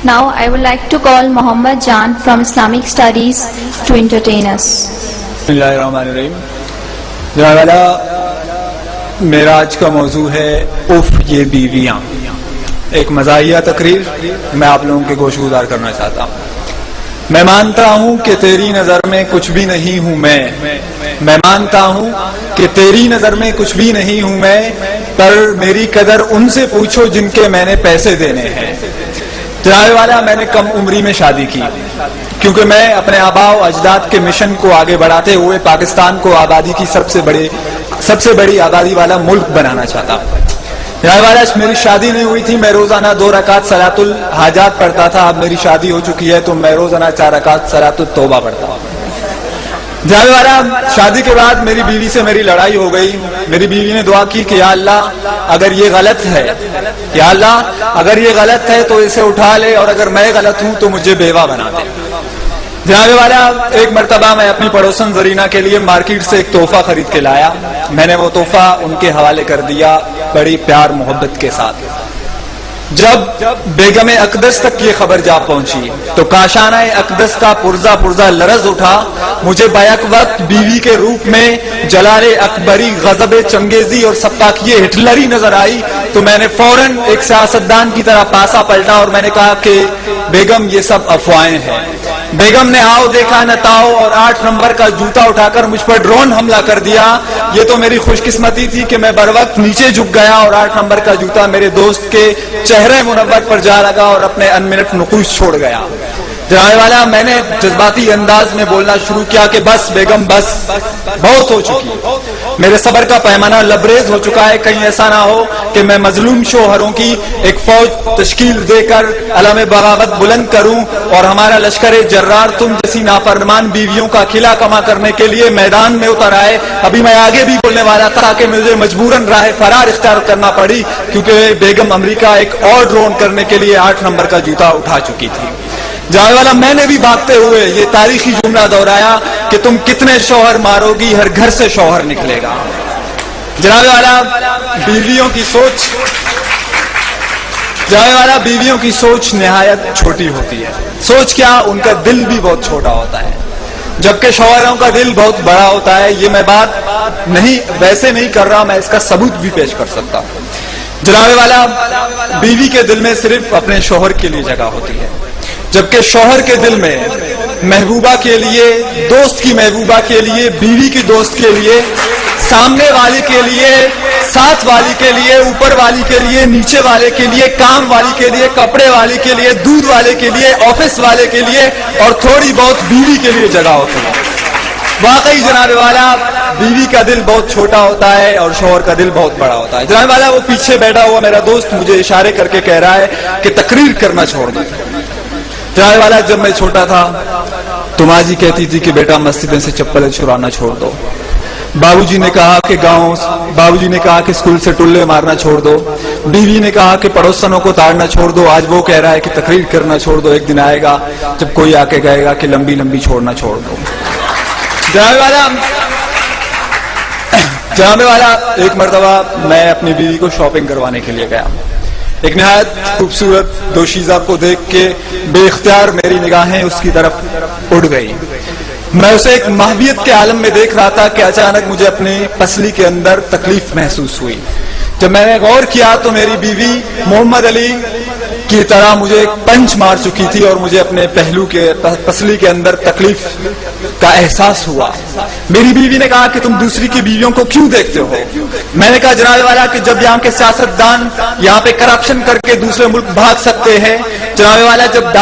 Now I would like to call Mohammad Jan from Islamic Studies to entertain us. Bismillahirrahmanirrahim. جناب والا میرا آج کا موضوع ہے اف یہ بیویاں. ایک مزاحیہ تقریر میں آپ لوگوں کے گوش گزار کرنا چاہتا ہوں. میں مانتا ہوں کہ تیری نظر میں کچھ بھی نہیں ہوں میں مانتا ہوں کہ تیری نظر میں کچھ بھی نہیں ہوں میں، پر میری قدر ان سے پوچھو جن کے میں نے پیسے دینے ہیں. جناب والا میں نے کم عمری میں شادی کی کیونکہ میں اپنے آباء و اجداد کے مشن کو آگے بڑھاتے ہوئے پاکستان کو آبادی کی سب سے بڑی آبادی والا ملک بنانا چاہتا ہوں. جناب والا میری شادی نہیں ہوئی تھی، میں روزانہ 2 رکعت صلاۃ الحاجات پڑھتا تھا. اب میری شادی ہو چکی ہے تو میں روزانہ 4 رکعت صلاۃ التوبہ پڑھتا ہوں. جناب والا شادی کے بعد میری بیوی سے میری لڑائی ہو گئی. میری بیوی نے دعا کی کہ یا اللہ اگر یہ غلط ہے، یا اللہ اگر یہ غلط ہے تو اسے اٹھا لے، اور اگر میں غلط ہوں تو مجھے بیوہ بنا دے. جناب والا ایک مرتبہ میں اپنی پڑوسن زرینہ کے لیے مارکیٹ سے ایک تحفہ خرید کے لایا. میں نے وہ تحفہ ان کے حوالے کر دیا بڑی پیار محبت کے ساتھ. جب بیگم اقدس تک یہ خبر جا پہنچی تو کاشانہ اقدس کا پرزا لرز اٹھا. مجھے بیک وقت بیوی کے روپ میں جلال اکبری، غضب چنگیزی اور سفاکیہ ہٹلری نظر آئی تو میں نے فوراً ایک سیاستدان کی طرح پاسا پلٹا اور میں نے کہا کہ بیگم یہ سب افواہیں ہیں. بیگم نے آؤ دیکھا نہ تاؤ اور 8 نمبر کا جوتا اٹھا کر مجھ پر ڈرون حملہ کر دیا. یہ تو میری خوش قسمتی تھی کہ میں بر وقت نیچے جھک گیا اور 8 نمبر کا جوتا میرے دوست کے چہرے منور پر جا لگا اور اپنے انمنٹ نقوش چھوڑ گیا. جناب والا میں نے جذباتی انداز میں بولنا شروع کیا کہ بس بیگم بس، بہت ہو چکی، میرے صبر کا پیمانہ لبریز ہو چکا ہے. کہیں ایسا نہ ہو کہ میں مظلوم شوہروں کی ایک فوج تشکیل دے کر علم بغاوت بلند کروں اور ہمارا لشکر جرار تم جیسی نافرمان بیویوں کا کھلا کما کرنے کے لیے میدان میں اتر آئے. ابھی میں آگے بھی بولنے والا تھا کہ مجھے مجبوراً راہ فرار اختیار کرنا پڑی کیونکہ بیگم امریکہ ایک اور ڈرون کرنے کے لیے 8 نمبر کا جوتا اٹھا چکی تھی. جناب والا میں نے بھی بھاگتے ہوئے یہ تاریخی جملہ دہرایا کہ تم کتنے شوہر مارو گی، ہر گھر سے شوہر نکلے گا. جناب والا بیویوں کی سوچ نہایت چھوٹی ہوتی ہے. سوچ کیا، ان کا دل بھی بہت چھوٹا ہوتا ہے، جبکہ شوہروں کا دل بہت بڑا ہوتا ہے. یہ میں بات ویسے نہیں کر رہا، میں اس کا ثبوت بھی پیش کر سکتا ہوں. جناب والا بیوی کے دل میں صرف اپنے شوہر کے لیے جگہ ہوتی ہے، جبکہ شوہر کے دل میں محبوبہ کے لیے، دوست کی محبوبہ کے لیے، بیوی کی دوست کے لیے، سامنے والی کے لیے، ساتھ والی کے لیے، اوپر والی کے لیے، نیچے والے کے لیے، کام والی کے لیے، کپڑے والی کے لیے، دودھ والے کے لیے، آفس والے کے لیے اور تھوڑی بہت بیوی کے لیے جگہ ہوتی ہے. واقعی جناب والا بیوی کا دل بہت چھوٹا ہوتا ہے اور شوہر کا دل بہت بڑا ہوتا ہے. جناب والا وہ پیچھے بیٹھا ہوا میرا دوست مجھے اشارے کر کے کہہ رہا ہے کہ تقریر کرنا چھوڑ دیں. جناب والا جب میں چھوٹا تھا تو ماں جی کہتی تھی کہ بیٹا مسجدیں سے چپلیں چھڑانا چھوڑ دو. بابو جی نے کہا کہ اسکول سے ٹلے مارنا چھوڑ دو. بیوی نے کہا کہ پڑوسنوں کو تاڑنا چھوڑ دو. آج وہ کہہ رہا ہے کہ تقریر کرنا چھوڑ دو. ایک دن آئے گا جب کوئی آ کے کہے گا کہ لمبی لمبی چھوڑنا چھوڑ دو. جناب والا ایک مرتبہ میں اپنی بیوی کو شاپنگ کروانے کے لیے گیا. ایک نہایت خوبصورت دوشیزہ کو دیکھ کے بے اختیار میری نگاہیں اس کی طرف اڑ گئی. میں اسے ایک محبیت کے عالم میں دیکھ رہا تھا کہ اچانک مجھے اپنی پسلی کے اندر تکلیف محسوس ہوئی. جب میں نے غور کیا تو میری بیوی محمد علی کی طرح مجھے ایک پنچ مار چکی تھی اور مجھے اپنے پہلو کے پسلی کے اندر تکلیف کا احساس ہوا. میری بیوی نے کہا کہ تم دوسری کی بیویوں کو کیوں دیکھتے ہو؟ میں نے کہا جناب والا کہ جب یہاں کے سیاستدان یہاں پہ کرپشن کر کے دوسرے ملک بھاگ سکتے ہیں، جناب والا جب